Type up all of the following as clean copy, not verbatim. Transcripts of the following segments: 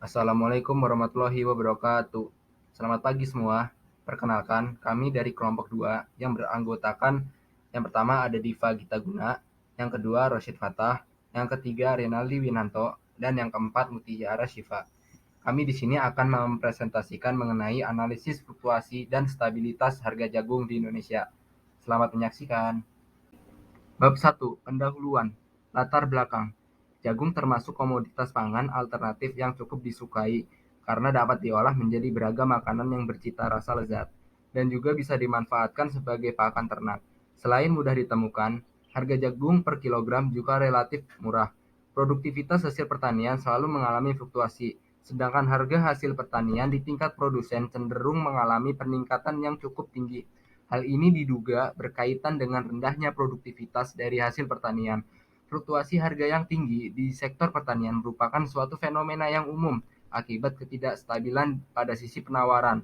Assalamualaikum warahmatullahi wabarakatuh. Selamat pagi semua. Perkenalkan, kami dari kelompok 2 yang beranggotakan yang pertama ada Diva Gitaguna, yang kedua Rosyid Fatah, yang ketiga Renaldi Winanto, dan yang keempat Mutiara Syifa. Kami di sini akan mempresentasikan mengenai analisis fluktuasi dan stabilitas harga jagung di Indonesia. Selamat menyaksikan. Bab 1. Pendahuluan. Latar belakang. Jagung termasuk komoditas pangan alternatif yang cukup disukai karena dapat diolah menjadi beragam makanan yang bercita rasa lezat dan juga bisa dimanfaatkan sebagai pakan ternak. Selain mudah ditemukan, harga jagung per kilogram juga relatif murah. Produktivitas hasil pertanian selalu mengalami fluktuasi, sedangkan harga hasil pertanian di tingkat produsen cenderung mengalami peningkatan yang cukup tinggi. Hal ini diduga berkaitan dengan rendahnya produktivitas dari hasil pertanian. Fluktuasi harga yang tinggi di sektor pertanian merupakan suatu fenomena yang umum akibat ketidakstabilan pada sisi penawaran.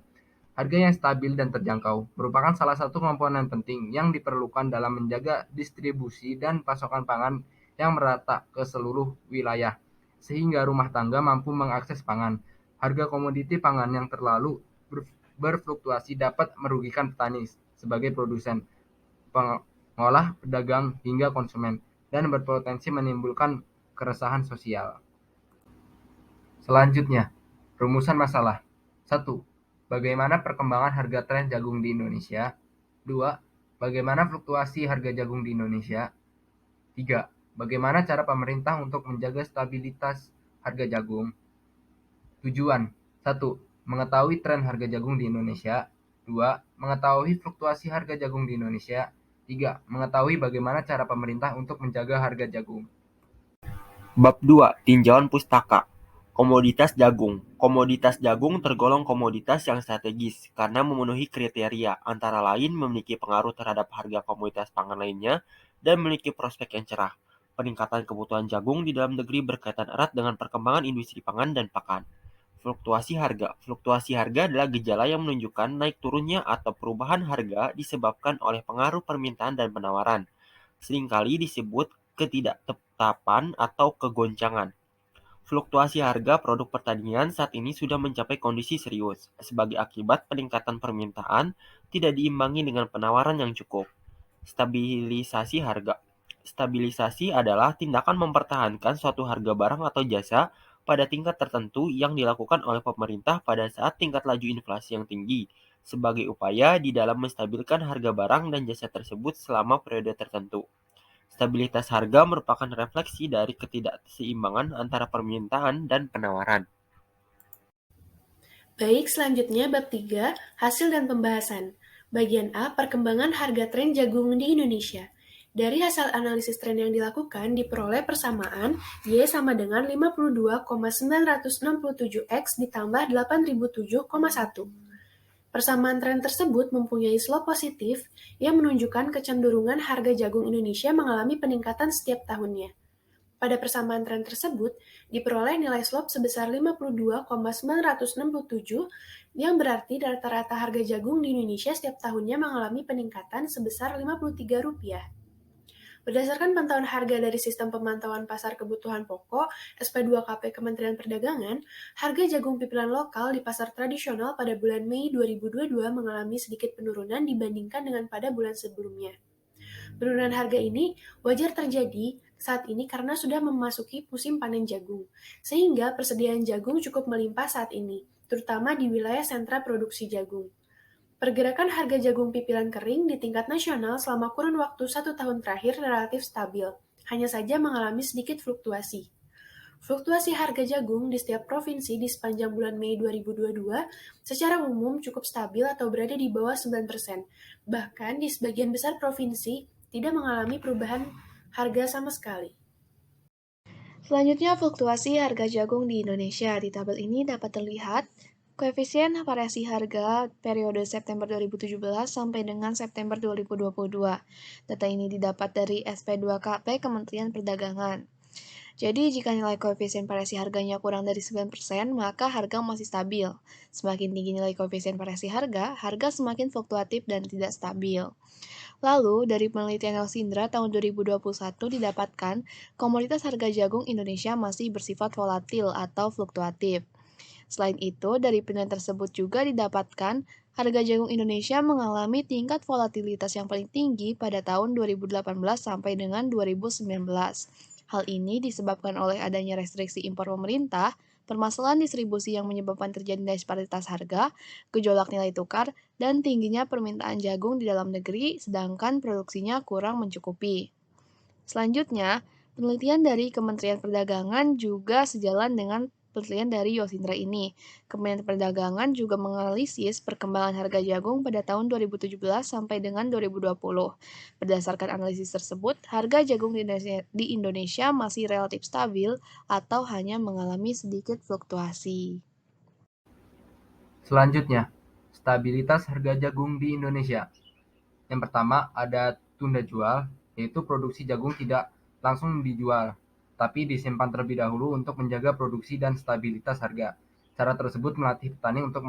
Harga yang stabil dan terjangkau merupakan salah satu komponen penting yang diperlukan dalam menjaga distribusi dan pasokan pangan yang merata ke seluruh wilayah, sehingga rumah tangga mampu mengakses pangan. Harga komoditi pangan yang terlalu berfluktuasi dapat merugikan petani sebagai produsen, pengolah, pedagang, hingga konsumen, dan berpotensi menimbulkan keresahan sosial. Selanjutnya, rumusan masalah. 1. Bagaimana perkembangan harga tren jagung di Indonesia? 2. Bagaimana fluktuasi harga jagung di Indonesia? 3. Bagaimana cara pemerintah untuk menjaga stabilitas harga jagung? Tujuan. 1. Mengetahui tren harga jagung di Indonesia. 2. Mengetahui fluktuasi harga jagung di Indonesia. 3. Mengetahui bagaimana cara pemerintah untuk menjaga harga jagung. Bab 2. Tinjauan pustaka. Komoditas jagung. Komoditas jagung tergolong komoditas yang strategis karena memenuhi kriteria, antara lain memiliki pengaruh terhadap harga komoditas pangan lainnya dan memiliki prospek yang cerah. Peningkatan kebutuhan jagung di dalam negeri berkaitan erat dengan perkembangan industri pangan dan pakan. Fluktuasi harga. Fluktuasi harga adalah gejala yang menunjukkan naik turunnya atau perubahan harga disebabkan oleh pengaruh permintaan dan penawaran. Seringkali disebut ketidaktetapan atau kegoncangan. Fluktuasi harga produk pertanian saat ini sudah mencapai kondisi serius, sebagai akibat peningkatan permintaan tidak diimbangi dengan penawaran yang cukup. Stabilisasi harga. Stabilisasi adalah tindakan mempertahankan suatu harga barang atau jasa pada tingkat tertentu yang dilakukan oleh pemerintah pada saat tingkat laju inflasi yang tinggi, sebagai upaya di dalam menstabilkan harga barang dan jasa tersebut selama periode tertentu. Stabilitas harga merupakan refleksi dari ketidakseimbangan antara permintaan dan penawaran. Baik, selanjutnya bab 3, hasil dan pembahasan. Bagian A, perkembangan harga tren jagung di Indonesia. Dari hasil analisis tren yang dilakukan, diperoleh persamaan Y sama dengan 52,967 X ditambah 8007,1. Persamaan tren tersebut mempunyai slope positif yang menunjukkan kecenderungan harga jagung Indonesia mengalami peningkatan setiap tahunnya. Pada persamaan tren tersebut, diperoleh nilai slope sebesar 52,967 yang berarti rata-rata harga jagung di Indonesia setiap tahunnya mengalami peningkatan sebesar Rp53. Berdasarkan pantauan harga dari Sistem Pemantauan Pasar Kebutuhan Pokok (SP2KP) Kementerian Perdagangan, harga jagung pipilan lokal di pasar tradisional pada bulan Mei 2022 mengalami sedikit penurunan dibandingkan dengan pada bulan sebelumnya. Penurunan harga ini wajar terjadi saat ini karena sudah memasuki musim panen jagung, sehingga persediaan jagung cukup melimpah saat ini, terutama di wilayah sentra produksi jagung. Pergerakan harga jagung pipilan kering di tingkat nasional selama kurun waktu 1 tahun terakhir relatif stabil, hanya saja mengalami sedikit fluktuasi. Fluktuasi harga jagung di setiap provinsi di sepanjang bulan Mei 2022 secara umum cukup stabil atau berada di bawah 9%. Bahkan di sebagian besar provinsi tidak mengalami perubahan harga sama sekali. Selanjutnya, fluktuasi harga jagung di Indonesia. Di tabel ini dapat terlihat koefisien variasi harga periode September 2017 sampai dengan September 2022. Data ini didapat dari SP2KP Kementerian Perdagangan. Jadi, jika nilai koefisien variasi harganya kurang dari 9%, maka harga masih stabil. Semakin tinggi nilai koefisien variasi harga, harga semakin fluktuatif dan tidak stabil. Lalu, dari penelitian Elsindra tahun 2021 didapatkan komoditas harga jagung Indonesia masih bersifat volatil atau fluktuatif. Selain itu, dari penilaian tersebut juga didapatkan harga jagung Indonesia mengalami tingkat volatilitas yang paling tinggi pada tahun 2018 sampai dengan 2019. Hal ini disebabkan oleh adanya restriksi impor pemerintah, permasalahan distribusi yang menyebabkan terjadinya disparitas harga, gejolak nilai tukar, dan tingginya permintaan jagung di dalam negeri, sedangkan produksinya kurang mencukupi. Selanjutnya, penelitian dari Kementerian Perdagangan juga sejalan dengan penelitian dari Yosindra ini. Kementerian Perdagangan juga menganalisis perkembangan harga jagung pada tahun 2017 sampai dengan 2020. Berdasarkan analisis tersebut, harga jagung di Indonesia masih relatif stabil atau hanya mengalami sedikit fluktuasi. Selanjutnya, stabilitas harga jagung di Indonesia. Yang pertama ada tunda jual, yaitu produksi jagung tidak langsung dijual, tapi disimpan terlebih dahulu untuk menjaga produksi dan stabilitas harga. Cara tersebut melatih petani untuk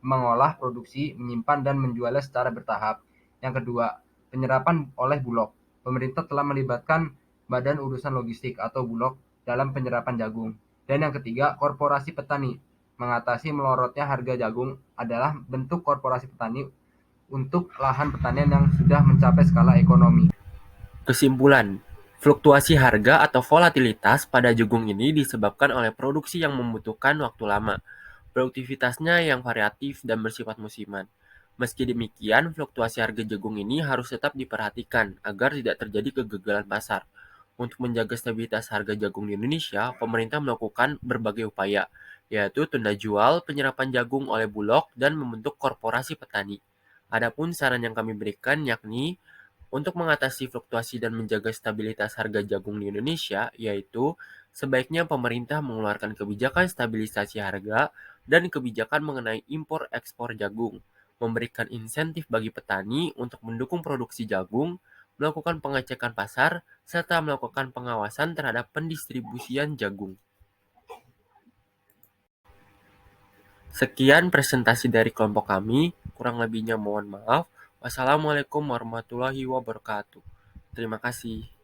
mengolah produksi, menyimpan dan menjualnya secara bertahap. Yang kedua, penyerapan oleh Bulog. Pemerintah telah melibatkan Badan Urusan Logistik atau Bulog dalam penyerapan jagung. Dan yang ketiga, korporasi petani. Mengatasi melorotnya harga jagung adalah bentuk korporasi petani untuk lahan pertanian yang sudah mencapai skala ekonomi. Kesimpulan, fluktuasi harga atau volatilitas pada jagung ini disebabkan oleh produksi yang membutuhkan waktu lama, produktivitasnya yang variatif dan bersifat musiman. Meski demikian, fluktuasi harga jagung ini harus tetap diperhatikan agar tidak terjadi kegagalan pasar. Untuk menjaga stabilitas harga jagung di Indonesia, pemerintah melakukan berbagai upaya, yaitu tunda jual, penyerapan jagung oleh Bulog, dan membentuk korporasi petani. Adapun saran yang kami berikan yakni untuk mengatasi fluktuasi dan menjaga stabilitas harga jagung di Indonesia, yaitu sebaiknya pemerintah mengeluarkan kebijakan stabilisasi harga dan kebijakan mengenai impor-ekspor jagung, memberikan insentif bagi petani untuk mendukung produksi jagung, melakukan pengecekan pasar, serta melakukan pengawasan terhadap pendistribusian jagung. Sekian presentasi dari kelompok kami, kurang lebihnya mohon maaf. Wassalamualaikum warahmatullahi wabarakatuh. Terima kasih.